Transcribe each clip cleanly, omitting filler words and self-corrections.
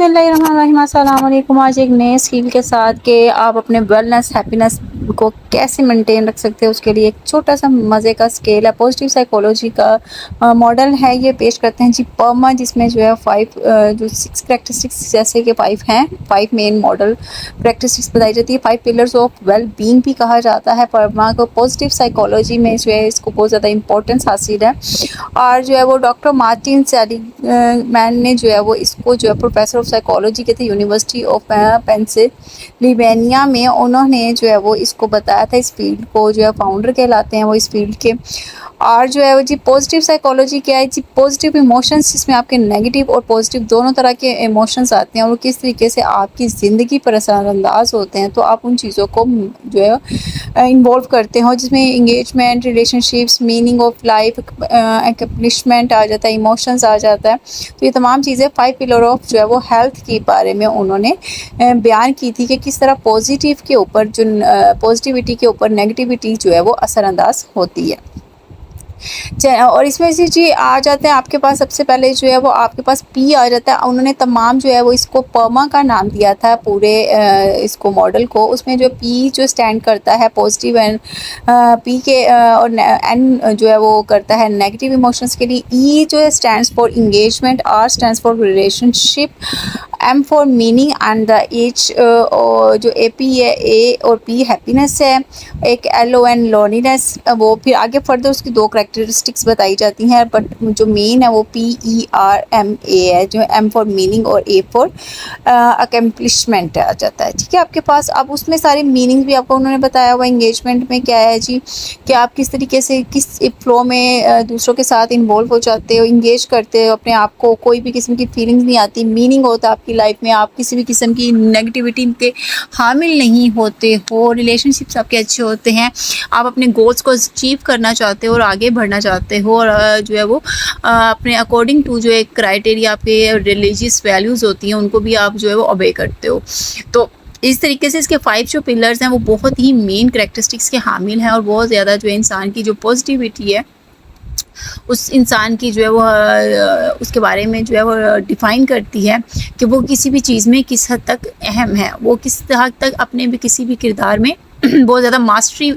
बिस्मिल्लाहिर्रहमानिर्रहीम, अस्सलाम वालेकुम। आज एक नए स्किल के साथ कि आप अपने वेलनेस हैप्पीनेस को कैसे मेंटेन रख सकते हैं, उसके लिए एक छोटा सा मज़े का स्केल है, पॉजिटिव साइकोलॉजी का मॉडल है। ये पेश करते हैं जी परमा, जिसमें जो है 6 करेक्टरिस्टिक्स जैसे कि 5 हैं, 5 मेन मॉडल करेक्टरिस्टिक्स बताई जाती है। 5 पिलर्स ऑफ वेल बीइंग भी कहा जाता है परमा को। पॉजिटिव साइकोलॉजी में जो है इसको बहुत ज़्यादा इंपॉर्टेंस हासिल है, और जो है वो डॉक्टर मार्टिन सेलिगमैन ने जो है वो इसको जो है प्रोफेसर ऑफ साइकोलॉजी के थे यूनिवर्सिटी ऑफ पेंसिल्वेनिया में, उन्होंने जो है वो इसको बताया था। इस फील्ड को जो है फाउंडर कहलाते हैं वो इस फील्ड के। और जो है वो जी पॉजिटिव साइकोलॉजी क्या है जी, पॉजिटिव इमोशंस, जिसमें आपके नेगेटिव और पॉजिटिव दोनों तरह के इमोशंस आते हैं और किस तरीके से आपकी ज़िंदगी पर असरअंदाज होते हैं, तो आप उन चीज़ों को जो है इन्वॉल्व करते हो, जिसमें engagement, relationships, meaning of life, accomplishment आ जाता है, इमोशंस आ जाता है। तो ये तमाम चीज़ें 5 पिलर ऑफ जो है वो हेल्थ के बारे में उन्होंने बयान की थी कि किस तरह पॉजिटिव के ऊपर जो पॉजिटिविटी के ऊपर नेगेटिविटी जो है वो असरअंदाज होती है। और इसमें से जी आ जाते हैं आपके पास, सबसे पहले जो है वो आपके पास पी आ जाता है। उन्होंने तमाम जो है वो इसको परमा का नाम दिया था पूरे इसको मॉडल को। उसमें जो पी जो स्टैंड करता है पॉजिटिव एंड पी के और एन जो है वो करता है नेगेटिव इमोशंस के लिए। ई जो है stands for engagement, R stands for relationship, M for meaning and the H जो ए पी है, ए और पी हैप्पीनेस है, एक एल ओ एन लोनलीनेस। वो फिर आगे फर्दर उसकी 2 करेक्टरिस्टिक्स बताई जाती हैं, बट जो मेन है वो PERMA है, जो एम फॉर मीनिंग और ए फॉर अकम्प्लिशमेंट आ जाता है। ठीक है, आपके पास अब उसमें सारे मीनिंग भी आपको उन्होंने बताया हुआ। इंगेजमेंट में क्या है जी, कि आप किस तरीके से किस फ्लो में दूसरों के साथ इन्वॉल्व हो जाते हो, इंगेज करते हो अपने आप को, कोई भी किस्म की फीलिंग्स नहीं आती। मीनिंग होता है आपकी लाइफ में, आप किसी भी किस्म की नेगेटिविटी के हामिल नहीं होते हो। रिलेशनशिप्स आपके अच्छे होते हैं, आप अपने गोल्स को अचीव करना चाहते हो और आगे बढ़ना चाहते हो, और जो है वो अपने अकॉर्डिंग टू जो एक क्राइटेरिया आपके रिलीजियस वैल्यूज़ होती हैं उनको भी आप जो है वो ओबे करते हो। तो इस तरीके से इसके 5 जो पिलर्स हैं वो बहुत ही मेन करेक्टरिस्टिक्स के हामिल हैं, और बहुत ज़्यादा जो है इंसान की जो पॉजिटिविटी है उस इंसान की जो है वो उसके बारे में जो है वो डिफ़ाइन करती है कि वो किसी भी चीज़ में किस हद तक अहम है, वो किस हद तक अपने भी किसी भी किरदार में बहुत ज़्यादा मास्टरी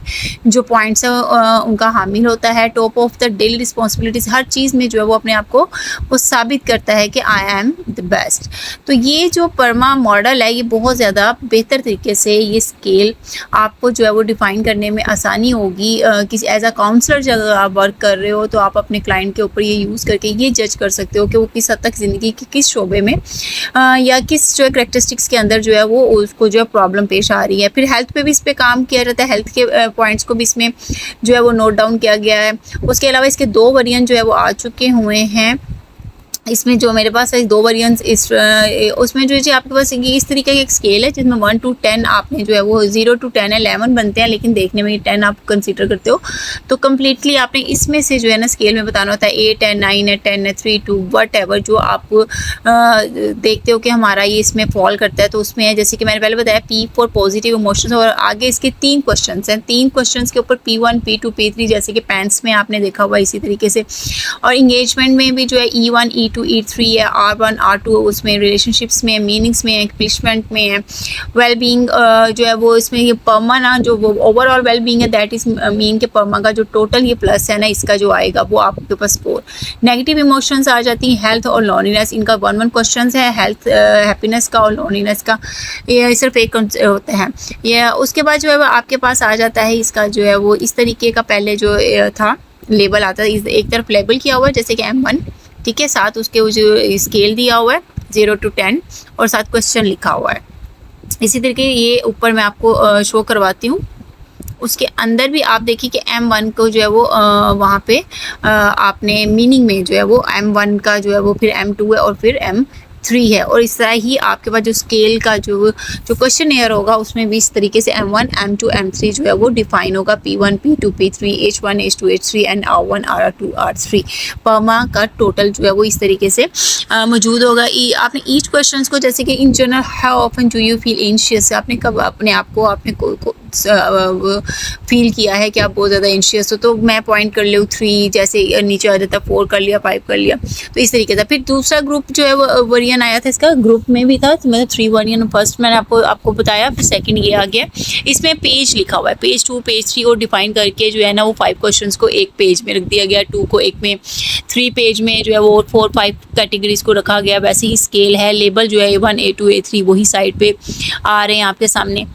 जो पॉइंट्स है उनका हामिल होता है। Top of the daily responsibilities, हर चीज़ में जो है वो अपने आप को वो साबित करता है कि आई एम द बेस्ट। तो ये जो परमा मॉडल है ये बहुत ज़्यादा बेहतर तरीके से ये स्केल आपको जो है वो डिफ़ाइन करने में आसानी होगी। किसी एज अ काउंसलर जब आप वर्क कर रहे हो तो आप अपने क्लाइंट के ऊपर ये यूज़ करके ये जज कर सकते हो कि वो किस हद तक ज़िंदगी के किस शोबे में या किस जो है करेक्टरिस्टिक्स के अंदर जो है वो उसको जो है प्रॉब्लम पेश आ रही है। फिर हेल्थ पे भी इस पे काम किया जाता है, हेल्थ के पॉइंट्स को भी इसमें जो है वो नोट डाउन किया गया है। उसके अलावा इसके 2 वेरिएंट जो है वो आ चुके हुए हैं। इसमें जो मेरे पास है 2 वेरिएंट्स, उसमें जो है आपके पास ये इस तरीके का एक स्केल है जिसमें 1 to 10 आपने जो है वो 0 to 10 है, 11 बनते हैं लेकिन देखने में 10 आप कंसीडर करते हो, तो कम्प्लीटली आपने इसमें से जो है ना स्केल में बताना होता है 8 है, 9 है, 10 है, 3 2 वट एवर जो आप देखते हो कि हमारा ये इसमें फॉल करता है तो उसमें है। जैसे कि मैंने पहले बताया P फॉर पॉजिटिव इमोशंस, और आगे इसके 3 क्वेश्चन हैं, 3 क्वेश्चन के ऊपर P1 P2 P3 जैसे कि पैंट्स में आपने देखा हुआ इसी तरीके से। और इंगेजमेंट में भी जो है E1 E2 E3 है, R1 R2 उसमें रिलेशनशिप्स में, मीनिंग्स में, एक्म्प्लिशमेंट में है। वेल बीइंग जो है वो इसमें ये परमा ना जो वो ओवरऑल वेल बीइंग है दैट इज़ मीन के परमा का जो टोटल ये प्लस है ना इसका जो आएगा वो आपके पास स्कोर। नेगेटिव इमोशंस आ जाती हैं हेल्थ और लॉनलीनेस, इनका 1 क्वेश्चन है, हेल्थ हैप्पीनेस का और लॉनलीनेस का, ये सिर्फ एक होता है ये। उसके बाद जो है वो आपके पास आ जाता है इसका जो है वो इस तरीके का पहले जो था लेबल आता है, एक तरफ लेबल किया हुआ है जैसे कि M1, ठीक है, साथ उसके जो स्केल दिया हुआ है 0 to 10 और साथ क्वेश्चन लिखा हुआ है। इसी तरीके ये ऊपर मैं आपको शो करवाती हूँ। उसके अंदर भी आप देखिए कि M1 को जो है वो वहाँ पे आपने मीनिंग में जो है वो M1 का जो है वो फिर M2 है और फिर M3 है, और इस तरह ही आपके पास जो स्केल का जो क्वेश्चन एयर होगा उसमें भी इस तरीके से M1 M2 M3 जो है वो डिफाइन होगा। P1 P2 P3 H1 H2 H3 and R1 R2 R3 परमा का टोटल जो है वो इस तरीके से मौजूद होगा। आपने ईच क्वेश्चन को जैसे कि in general how often do you feel anxious, आपने कब अपने आप को आपने फील किया है कि आप बहुत ज़्यादा एंशियस हो, तो मैं पॉइंट कर लूँ 3, जैसे नीचे आ जाता 4 कर लिया, 5 कर लिया, तो इस तरीके से। फिर दूसरा ग्रुप जो है वो वेरिएंट आया था, इसका ग्रुप में भी था, मतलब 3 वेरिएंट। फर्स्ट मैंने आपको बताया, फिर सेकंड ये आ गया। इसमें पेज लिखा हुआ है, पेज 2, पेज 3 को डिफाइन करके जो है ना वो 5 क्वेश्चंस को एक पेज में रख दिया गया, 2 को एक में, 3 पेज में जो है वो 4, 5 कैटेगरीज को रखा गया। वैसे ही स्केल है, लेबल जो है A1, A2, A3 वही साइड पे आ रहे हैं आपके सामने।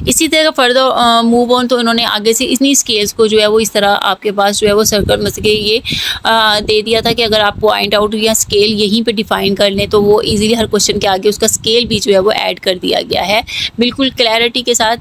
इसी तरह का फर्दर मूव ऑन, तो इन्होंने आगे से इतनी स्केल्स को जो है वो इस तरह आपके पास जो है वो सर्कल में से ये दे दिया था कि अगर आप पॉइंट आउट या स्केल यहीं पे डिफाइन कर लें तो वो इजीली हर क्वेश्चन के आगे उसका स्केल भी जो है वो ऐड कर दिया गया है, बिल्कुल क्लैरिटी के साथ,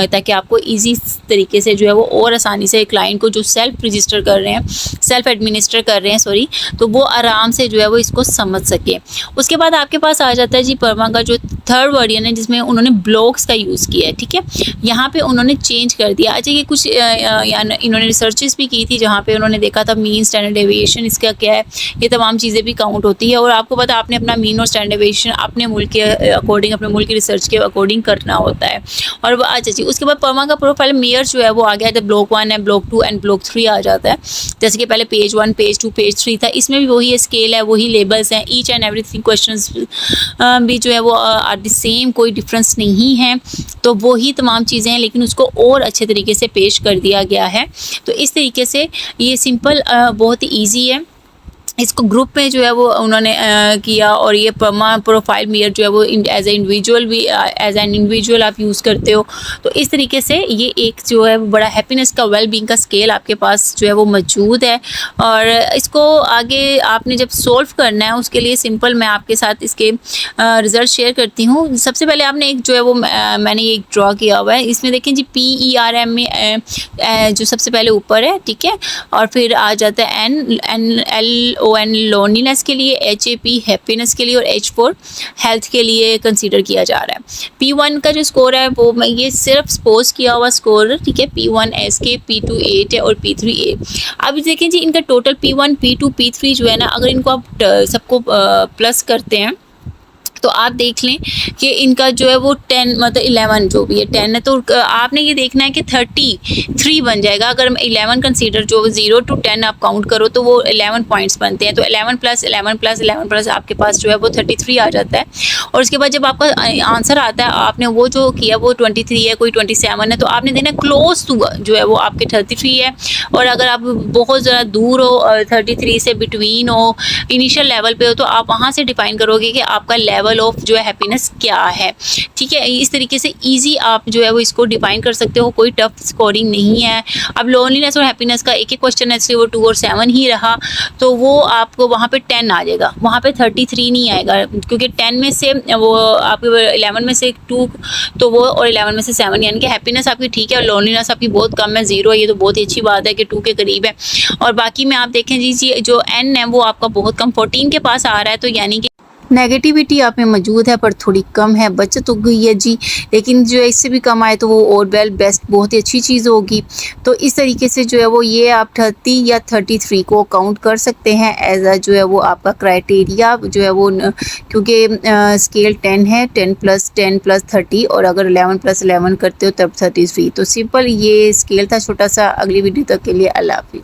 ताकि आपको ईजी तरीके से जो है वो और आसानी से क्लाइंट को जो सेल्फ रजिस्टर कर रहे हैं, सेल्फ एडमिनिस्टर कर रहे हैं सॉरी, तो वो आराम से जो है वो इसको समझ सके। उसके बाद आपके पास आ जाता है जी परमा का जो थर्ड वर्जन है, जिसमें उन्होंने ब्लॉक्स का यूज़ किया है। ठीक है, यहाँ पे उन्होंने चेंज कर दिया। अच्छा, ये कुछ इन्होंने रिसर्चेस भी की थी जहाँ पे उन्होंने देखा था मीन, स्टैंडर्ड डेविएशन इसका क्या है, ये तमाम चीज़ें भी काउंट होती है। और आपको पता, आपने अपना मीन और स्टैंडर्ड डेविएशन अपने मुल्क के अकॉर्डिंग, अपने मुल्क की रिसर्च के अकॉर्डिंग करना होता है। और अच्छा जी, उसके बाद परमा का प्रोफाइल मेयर जो है वो आ गया था, ब्लॉक 1 है, ब्लॉक 2 एंड ब्लॉक 3 आ जाता है। जैसे कि पहले पेज 1, पेज 2, पेज 3 था, इसमें भी वही स्केल है, वही लेबल्स हैं, ईच एंड एवरीथिंग क्वेश्चंस भी जो है वो आर द सेम, कोई डिफरेंस नहीं है। तो वही तमाम चीज़ें हैं, लेकिन उसको और अच्छे तरीके से पेश कर दिया गया है। तो इस तरीके से ये सिंपल बहुत ही ईजी है। इसको ग्रुप में जो है वो उन्होंने किया। और ये परमा प्रोफाइल मिरर जो है वो एज ए इंडिविजुअल भी, एज एन इंडिविजुअल आप यूज़ करते हो। तो इस तरीके से ये एक जो है बड़ा हैप्पीनेस का, वेल बीइंग का स्केल आपके पास जो है वो मौजूद है। और इसको आगे आपने जब सॉल्व करना है, उसके लिए सिंपल मैं आपके साथ इसके रिज़ल्ट शेयर करती हूँ। सबसे पहले आपने एक जो है वो मैंने एक ड्रॉ किया हुआ है, इसमें देखें जी PERM में जो सबसे पहले ऊपर है, ठीक है, और फिर आ जाता है NLON लोनलीनेस के लिए, HAP हैप्पीनेस के लिए, और H फॉर हेल्थ के लिए कंसीडर किया जा रहा है। P1 का जो स्कोर है वो मैं ये सिर्फ सपोज किया हुआ स्कोर, ठीक है, P1 SK, P2 8 है और P3 8। अब देखें जी इनका टोटल P1, P2, P3 जो है ना, अगर इनको आप सबको प्लस करते हैं तो आप देख लें कि इनका जो है वो 10 मतलब 11 जो भी है 10 है, तो आपने ये देखना है कि 33 बन जाएगा। अगर हम 11 कंसीडर जो 0 to 10 आप काउंट करो तो वो 11 पॉइंट्स बनते हैं। तो 11 प्लस 11 प्लस 11 प्लस आपके पास जो है वो 33 आ जाता है। और उसके बाद जब आपका आंसर आता है, आपने वो जो किया वो 23 है, कोई 27 है, तो आपने देना क्लोज टू जो है वो आपके 33 है। और अगर आप बहुत ज़्यादा दूर हो, 33 से बिटवीन हो, इनिशियल लेवल पे हो, तो आप वहाँ से डिफाइन करोगे कि आपका लेवल ऑफ जो है हैप्पीनेस क्या है। ठीक है, इस तरीके से इजी आप जो है वो इसको डिफाइन कर सकते हो, कोई टफ स्कोरिंग नहीं है। अब लोनलीनेस और हैप्पीनेस का एक एक क्वेश्चन है, इसलिए वो 2 और 7 ही रहा, तो वो आपको वहाँ पे 10 आ जाएगा, वहाँ पे 33 नहीं आएगा, क्योंकि 10 में से वो आपके 11 में से 2 तो वो, और 11 में से 7, यानी कि हैप्पीनेस आपकी ठीक है और लोनलीनेस आपकी बहुत कम है, 0 है। ये तो बहुत ही अच्छी बात है कि 2 के करीब है। और बाकी में आप देखें जी जो N है वो आपका बहुत कम 14 के पास आ रहा है, तो यानी कि नेगेटिविटी आप में मौजूद है पर थोड़ी कम है, बचत हो गई है जी। लेकिन जो है इससे भी कम आए तो वो और वेल बेस्ट, बहुत ही अच्छी चीज़ होगी। तो इस तरीके से जो है वो ये आप 30 या 33 को काउंट कर सकते हैं एज अ जो है वो आपका क्राइटेरिया जो है वो, क्योंकि स्केल 10 है, 10 + 10 + 30, और अगर 11 + 11 करते हो तब 33। तो सिंपल ये स्केल था छोटा सा। अगली वीडियो तक के लिए अल्लाह हाफिज़।